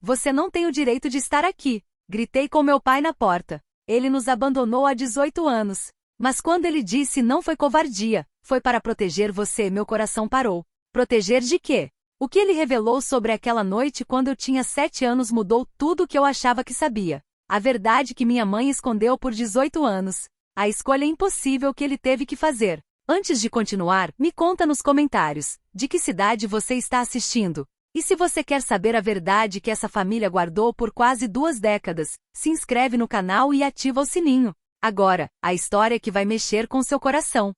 Você não tem o direito de estar aqui. Gritei com meu pai na porta. Ele nos abandonou há 18 anos. Mas quando ele disse não foi covardia, foi para proteger você, meu coração parou. Proteger de quê? O que ele revelou sobre aquela noite quando eu tinha 7 anos mudou tudo o que eu achava que sabia. A verdade que minha mãe escondeu por 18 anos. A escolha impossível que ele teve que fazer. Antes de continuar, me conta nos comentários, de que cidade você está assistindo? E se você quer saber a verdade que essa família guardou por quase 2 décadas, se inscreve no canal e ativa o sininho. Agora, a história que vai mexer com seu coração.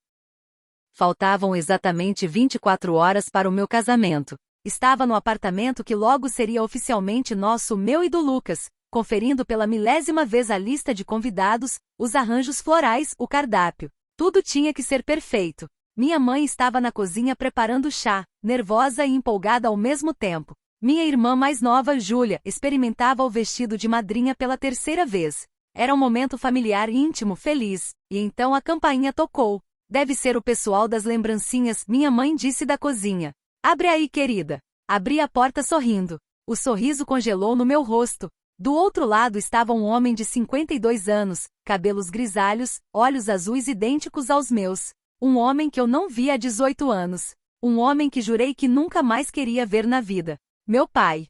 Faltavam exatamente 24 horas para o meu casamento. Estava no apartamento que logo seria oficialmente nosso, meu e do Lucas, conferindo pela milésima vez a lista de convidados, os arranjos florais, o cardápio. Tudo tinha que ser perfeito. Minha mãe estava na cozinha preparando chá, nervosa e empolgada ao mesmo tempo. Minha irmã mais nova, Júlia, experimentava o vestido de madrinha pela 3ª vez. Era um momento familiar íntimo, feliz, e então a campainha tocou. Deve ser o pessoal das lembrancinhas, minha mãe disse da cozinha. Abre aí, querida. Abri a porta sorrindo. O sorriso congelou no meu rosto. Do outro lado estava um homem de 52 anos, cabelos grisalhos, olhos azuis idênticos aos meus. Um homem que eu não via há 18 anos. Um homem que jurei que nunca mais queria ver na vida. Meu pai.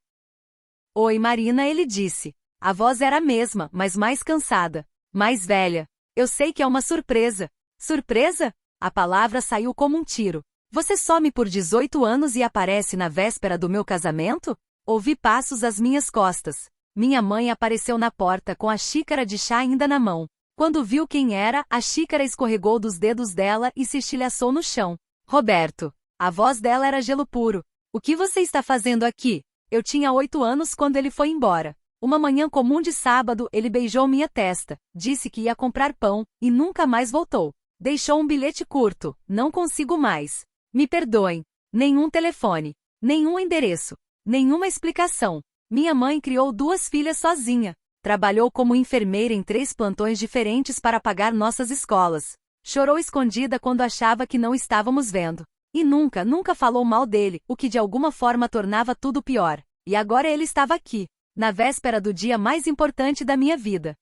Oi, Marina, ele disse. A voz era a mesma, mas mais cansada. Mais velha. Eu sei que é uma surpresa. Surpresa? A palavra saiu como um tiro. Você some por 18 anos e aparece na véspera do meu casamento? Ouvi passos às minhas costas. Minha mãe apareceu na porta com a xícara de chá ainda na mão. Quando viu quem era, a xícara escorregou dos dedos dela e se estilhaçou no chão. Roberto. A voz dela era gelo puro. O que você está fazendo aqui? Eu tinha 8 anos quando ele foi embora. Uma manhã comum de sábado, ele beijou minha testa, disse que ia comprar pão, e nunca mais voltou. Deixou um bilhete curto, não consigo mais. Me perdoem. Nenhum telefone. Nenhum endereço. Nenhuma explicação. Minha mãe criou 2 filhas sozinha. Trabalhou como enfermeira em 3 plantões diferentes para pagar nossas escolas. Chorou escondida quando achava que não estávamos vendo. E nunca falou mal dele, o que de alguma forma tornava tudo pior. E agora ele estava aqui, na véspera do dia mais importante da minha vida.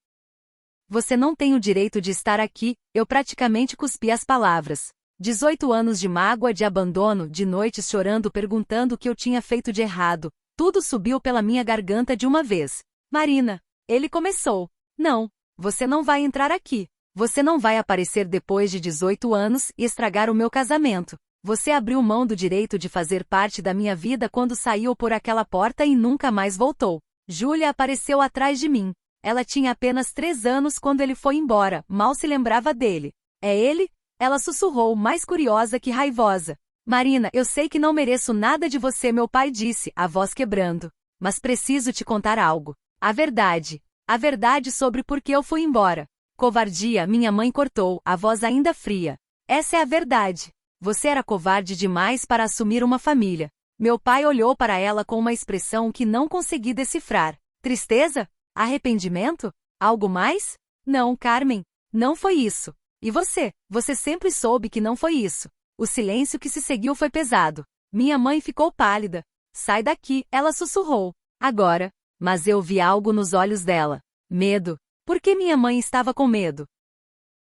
Você não tem o direito de estar aqui, eu praticamente cuspi as palavras. 18 anos de mágoa, de abandono, de noites chorando perguntando o que eu tinha feito de errado. Tudo subiu pela minha garganta de uma vez. Marina, ele começou. Não, você não vai entrar aqui. Você não vai aparecer depois de 18 anos e estragar o meu casamento. Você abriu mão do direito de fazer parte da minha vida quando saiu por aquela porta e nunca mais voltou. Júlia apareceu atrás de mim. Ela tinha apenas 3 anos quando ele foi embora, mal se lembrava dele. É ele? Ela sussurrou, mais curiosa que raivosa. Marina, eu sei que não mereço nada de você, meu pai disse, a voz quebrando. Mas preciso te contar algo. A verdade. A verdade sobre por que eu fui embora. Covardia, minha mãe cortou, a voz ainda fria. Essa é a verdade. Você era covarde demais para assumir uma família. Meu pai olhou para ela com uma expressão que não consegui decifrar. Tristeza? Arrependimento? Algo mais? Não, Carmen. Não foi isso. E você? Você sempre soube que não foi isso. O silêncio que se seguiu foi pesado. Minha mãe ficou pálida. Sai daqui, ela sussurrou. Agora. Mas eu vi algo nos olhos dela. Medo. Por que minha mãe estava com medo?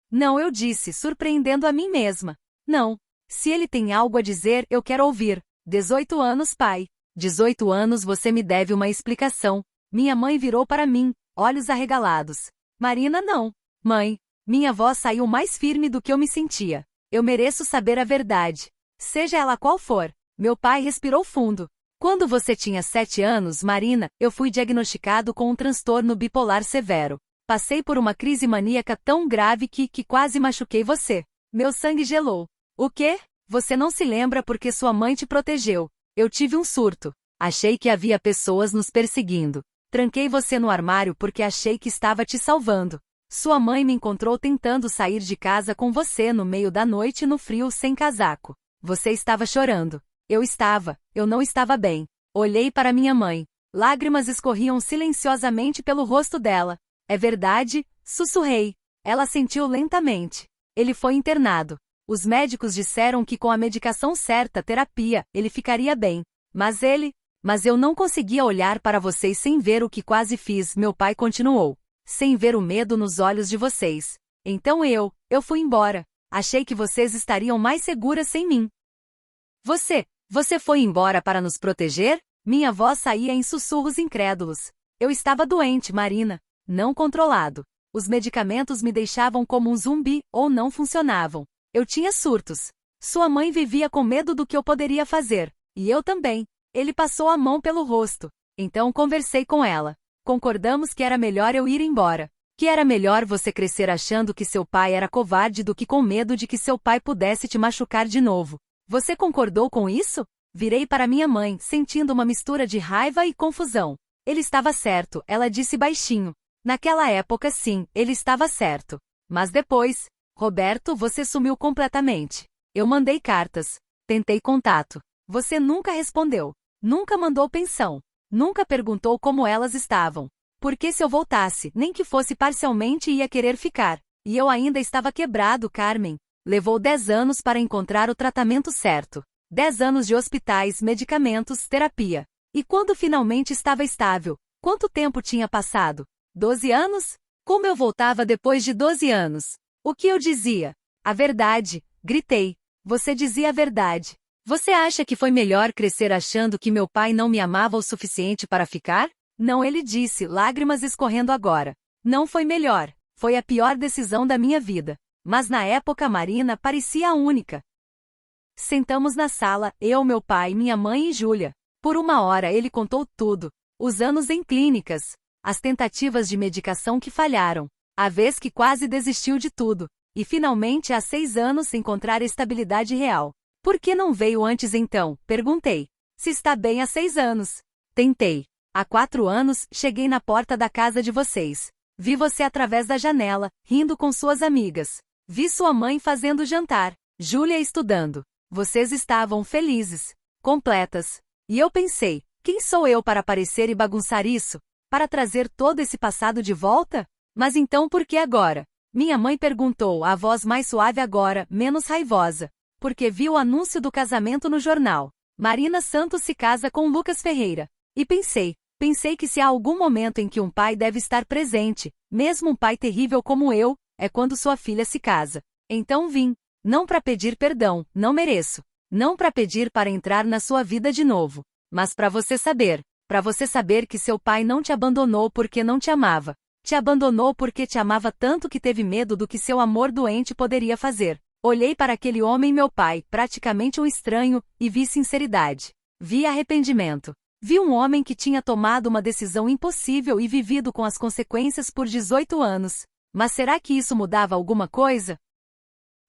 Não, eu disse, surpreendendo a mim mesma. Não. Se ele tem algo a dizer, eu quero ouvir. 18 anos, pai. 18 anos, você me deve uma explicação. Minha mãe virou para mim, olhos arregalados. Marina, não. Mãe. Minha voz saiu mais firme do que eu me sentia. Eu mereço saber a verdade. Seja ela qual for. Meu pai respirou fundo. Quando você tinha 7 anos, Marina, eu fui diagnosticado com um transtorno bipolar severo. Passei por uma crise maníaca tão grave que quase machuquei você. Meu sangue gelou. O quê? Você não se lembra porque sua mãe te protegeu. Eu tive um surto. Achei que havia pessoas nos perseguindo. Tranquei você no armário porque achei que estava te salvando. Sua mãe me encontrou tentando sair de casa com você no meio da noite no frio sem casaco. Você estava chorando. Eu não estava bem. Olhei para minha mãe. Lágrimas escorriam silenciosamente pelo rosto dela. É verdade? Sussurrei. Ela sentiu lentamente. Ele foi internado. Os médicos disseram que com a medicação certa, terapia, ele ficaria bem. Mas ele Mas eu não conseguia olhar para vocês sem ver o que quase fiz, meu pai continuou. Sem ver o medo nos olhos de vocês. Então eu fui embora. Achei que vocês estariam mais seguras sem mim. Você foi embora para nos proteger? Minha voz saía em sussurros incrédulos. Eu estava doente, Marina. Não controlado. Os medicamentos me deixavam como um zumbi, ou não funcionavam. Eu tinha surtos. Sua mãe vivia com medo do que eu poderia fazer. E eu também. Ele passou a mão pelo rosto. Então conversei com ela. Concordamos que era melhor eu ir embora. Que era melhor você crescer achando que seu pai era covarde do que com medo de que seu pai pudesse te machucar de novo. Você concordou com isso? Virei para minha mãe, sentindo uma mistura de raiva e confusão. Ele estava certo, ela disse baixinho. Naquela época sim, ele estava certo. Mas depois, Roberto, você sumiu completamente. Eu mandei cartas. Tentei contato. Você nunca respondeu. Nunca mandou pensão. Nunca perguntou como elas estavam. Porque se eu voltasse, nem que fosse parcialmente ia querer ficar. E eu ainda estava quebrado, Carmen. Levou 10 anos para encontrar o tratamento certo. 10 anos de hospitais, medicamentos, terapia. E quando finalmente estava estável, quanto tempo tinha passado? 12 anos? Como eu voltava depois de 12 anos? O que eu dizia? A verdade, gritei. Você dizia a verdade. Você acha que foi melhor crescer achando que meu pai não me amava o suficiente para ficar? Não, ele disse, lágrimas escorrendo agora. Não foi melhor. Foi a pior decisão da minha vida. Mas na época Marina parecia a única. Sentamos na sala, eu, meu pai, minha mãe e Júlia. Por 1 hora ele contou tudo. Os anos em clínicas. As tentativas de medicação que falharam. A vez que quase desistiu de tudo. E finalmente há 6 anos encontrar estabilidade real. Por que não veio antes então? Perguntei. Se está bem há 6 anos. Tentei. Há 4 anos, cheguei na porta da casa de vocês. Vi você através da janela, rindo com suas amigas. Vi sua mãe fazendo jantar. Júlia estudando. Vocês estavam felizes. Completas. E eu pensei, quem sou eu para aparecer e bagunçar isso? Para trazer todo esse passado de volta? Mas então por que agora? Minha mãe perguntou, a voz mais suave agora, menos raivosa. Porque vi o anúncio do casamento no jornal. Marina Santos se casa com Lucas Ferreira. E pensei que se há algum momento em que um pai deve estar presente, mesmo um pai terrível como eu, é quando sua filha se casa. Então vim. Não para pedir perdão, não mereço. Não para pedir para entrar na sua vida de novo. Mas para você saber. Para você saber que seu pai não te abandonou porque não te amava. Te abandonou porque te amava tanto que teve medo do que seu amor doente poderia fazer. Olhei para aquele homem, meu pai, praticamente um estranho, e vi sinceridade. Vi arrependimento. Vi um homem que tinha tomado uma decisão impossível e vivido com as consequências por 18 anos. Mas será que isso mudava alguma coisa?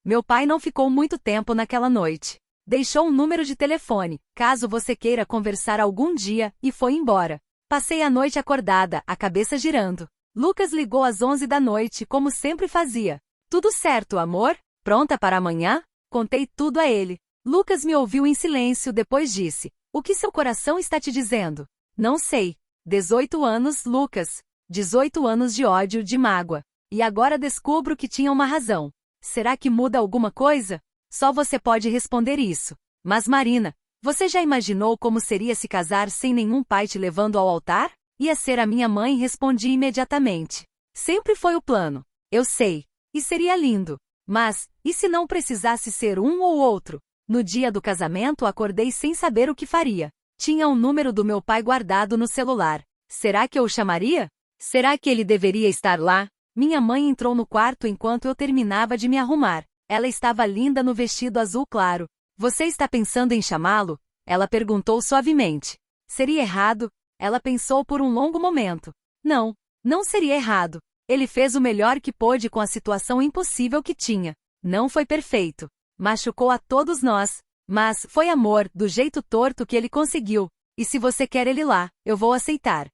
Meu pai não ficou muito tempo naquela noite. Deixou um número de telefone, caso você queira conversar algum dia, e foi embora. Passei a noite acordada, a cabeça girando. Lucas ligou às 11 da noite, como sempre fazia. Tudo certo, amor? Pronta para amanhã? Contei tudo a ele. Lucas me ouviu em silêncio, depois disse. O que seu coração está te dizendo? Não sei. 18 anos, Lucas. 18 anos de ódio, de mágoa. E agora descubro que tinha uma razão. Será que muda alguma coisa? Só você pode responder isso. Mas Marina, você já imaginou como seria se casar sem nenhum pai te levando ao altar? Ia ser a minha mãe, respondi imediatamente. Sempre foi o plano. Eu sei. E seria lindo. Mas, e se não precisasse ser um ou outro? No dia do casamento acordei sem saber o que faria. Tinha um número do meu pai guardado no celular. Será que eu o chamaria? Será que ele deveria estar lá? Minha mãe entrou no quarto enquanto eu terminava de me arrumar. Ela estava linda no vestido azul claro. Você está pensando em chamá-lo? Ela perguntou suavemente. Seria errado? Ela pensou por um longo momento. Não, não seria errado. Ele fez o melhor que pôde com a situação impossível que tinha. Não foi perfeito. Machucou a todos nós. Mas foi amor, do jeito torto que ele conseguiu. E se você quer ele lá, eu vou aceitar.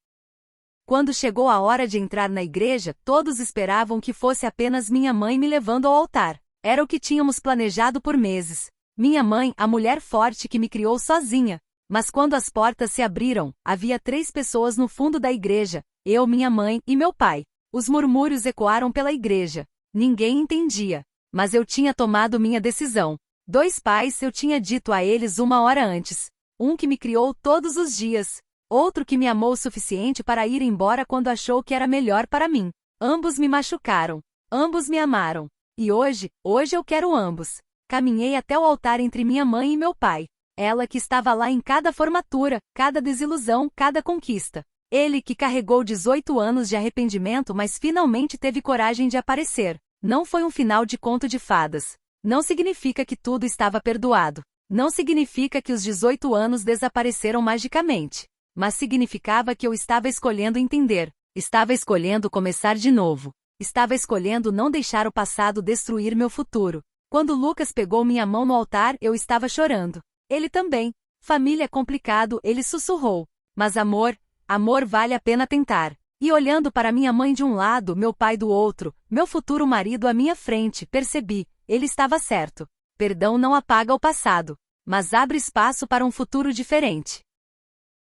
Quando chegou a hora de entrar na igreja, todos esperavam que fosse apenas minha mãe me levando ao altar. Era o que tínhamos planejado por meses. Minha mãe, a mulher forte que me criou sozinha. Mas quando as portas se abriram, havia 3 pessoas no fundo da igreja. Eu, minha mãe e meu pai. Os murmúrios ecoaram pela igreja. Ninguém entendia. Mas eu tinha tomado minha decisão. 2 pais eu tinha dito a eles 1 hora antes. Um que me criou todos os dias. Outro que me amou o suficiente para ir embora quando achou que era melhor para mim. Ambos me machucaram. Ambos me amaram. E hoje eu quero ambos. Caminhei até o altar entre minha mãe e meu pai. Ela que estava lá em cada formatura, cada desilusão, cada conquista. Ele que carregou 18 anos de arrependimento, mas finalmente teve coragem de aparecer. Não foi um final de conto de fadas. Não significa que tudo estava perdoado. Não significa que os 18 anos desapareceram magicamente. Mas significava que eu estava escolhendo entender. Estava escolhendo começar de novo. Estava escolhendo não deixar o passado destruir meu futuro. Quando Lucas pegou minha mão no altar, eu estava chorando. Ele também. Família é complicado, ele sussurrou. Mas amor vale a pena tentar. E olhando para minha mãe de um lado, meu pai do outro, meu futuro marido à minha frente, percebi, ele estava certo. Perdão não apaga o passado, mas abre espaço para um futuro diferente.